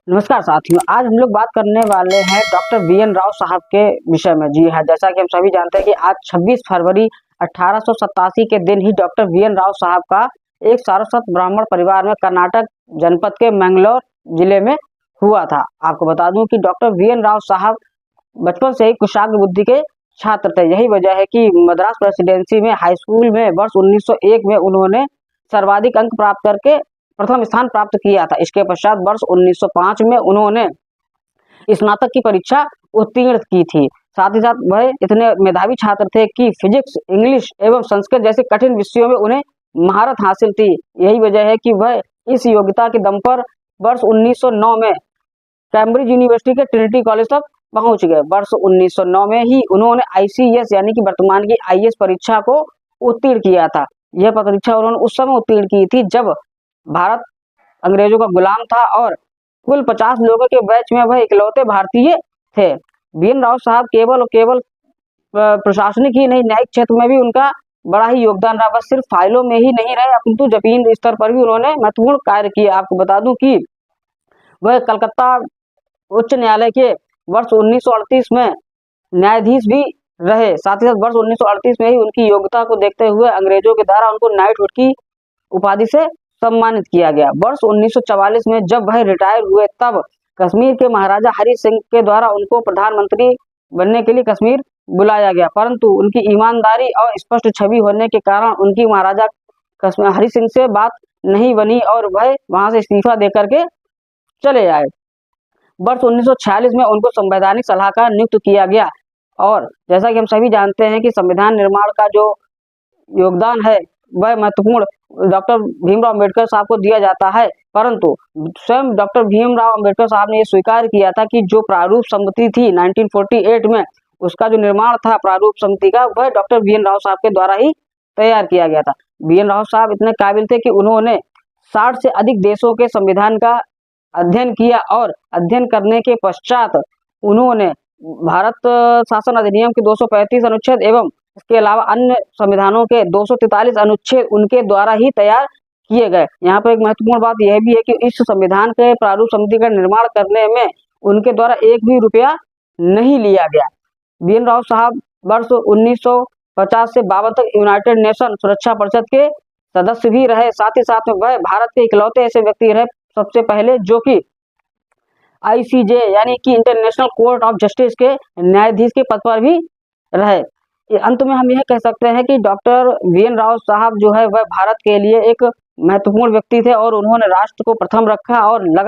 नमस्कार साथियों, आज हम लोग बात करने वाले हैं डॉक्टर बीएन राव साहब के विषय में। जी हाँ, जैसा कि हम सभी जानते हैं कि आज 26 फरवरी 1887 के दिन ही डॉक्टर बीएन राव साहब का एक सारस्वत ब्राह्मण परिवार में कर्नाटक जनपद के मैंगलोर जिले में हुआ था। आपको बता दूं कि डॉक्टर बीएन राव साहब बचपन से ही कुशाग्र बुद्धि के छात्र थे। यही वजह है कि मद्रास प्रेसिडेंसी में हाई स्कूल में वर्ष 1901 में उन्होंने सर्वाधिक अंक प्राप्त करके प्रथम स्थान प्राप्त किया था। इसके पश्चात वर्ष 1905 में उन्होंने स्नातक की परीक्षा उत्तीर्ण की थी। साथ ही साथ वह इतने मेधावी छात्र थे कि फिजिक्स, इंग्लिश एवं संस्कृत जैसे कठिन विषयों में उन्हें महारत हासिल थी। यही वजह है कि वह इस योग्यता के दम पर वर्ष 1909 में कैम्ब्रिज यूनिवर्सिटी के ट्रिनिटी कॉलेज तक पहुंच गए। वर्ष 1909 में ही उन्होंने आईसीएस यानी कि वर्तमान की आईएएस परीक्षा को उत्तीर्ण किया था। यह परीक्षा उन्होंने उस समय उत्तीर्ण की थी जब भारत अंग्रेजों का गुलाम था और कुल 50 लोगों के बैच में वह इकलौते भारतीय थे। बीएन राव साहब केवल प्रशासनिक ही नहीं, न्यायिक क्षेत्र में भी उनका बड़ा ही योगदान रहा। बस सिर्फ फाइलों में ही नहीं रहे, अपितु जमीन स्तर पर भी उन्होंने महत्वपूर्ण कार्य किया। आपको बता दूं कि वह कलकत्ता उच्च न्यायालय के वर्ष 1938 में न्यायाधीश भी रहे। साथ ही साथ वर्ष 1938 में ही उनकी योग्यता को देखते हुए अंग्रेजों के द्वारा उनको नाइटहुड की उपाधि से सम्मानित किया गया। वर्ष 1944 में जब वह रिटायर हुए तब कश्मीर के महाराजा हरि सिंह के द्वारा उनको प्रधानमंत्री बनने के लिए कश्मीर बुलाया गया, परंतु उनकी ईमानदारी और स्पष्ट छवि होने के कारण उनकी महाराजा हरि सिंह से बात नहीं बनी और वह वहां से इस्तीफा देकर के चले आए। वर्ष 1946 में उनको संवैधानिक सलाहकार नियुक्त किया गया और जैसा कि हम सभी जानते हैं कि संविधान निर्माण का जो योगदान है वह महत्वपूर्ण डॉक्टर भीमराव अम्बेडकर साहब को दिया जाता है, परंतु स्वयं डॉक्टर भीमराव अम्बेडकर साहब ने यह स्वीकार किया था कि जो प्रारूप समिति थी 1948 में, उसका जो निर्माण था प्रारूप समिति का, वह डॉक्टर बीएन राव साहब के द्वारा ही तैयार किया गया था। बीएन राव साहब इतने काबिल थे कि उन्होंने 60 से अधिक देशों के संविधान का अध्ययन किया और अध्ययन करने के पश्चात उन्होंने भारत शासन अधिनियम के 235 अनुच्छेद एवं इसके अलावा अन्य संविधानों के 243 अनुच्छेद उनके द्वारा ही तैयार किए गए। यहाँ पर एक महत्वपूर्ण बात यह भी है कि इस संविधान के प्रारूप समिति का निर्माण करने में उनके द्वारा एक भी रुपया नहीं लिया गया। बीएन राव साहब वर्ष 1950 से 52 तक यूनाइटेड नेशन सुरक्षा परिषद के सदस्य भी रहे। साथ ही साथ में वह भारत के इकलौते ऐसे व्यक्ति रहे सबसे पहले जो कि आईसीजे यानी कि इंटरनेशनल कोर्ट ऑफ जस्टिस के न्यायाधीश के पद पर भी रहे। अंत में हम यह कह सकते हैं कि डॉक्टर बीएन राव साहब जो है वह भारत के लिए एक महत्वपूर्ण व्यक्ति थे और उन्होंने राष्ट्र को प्रथम रखा और लगा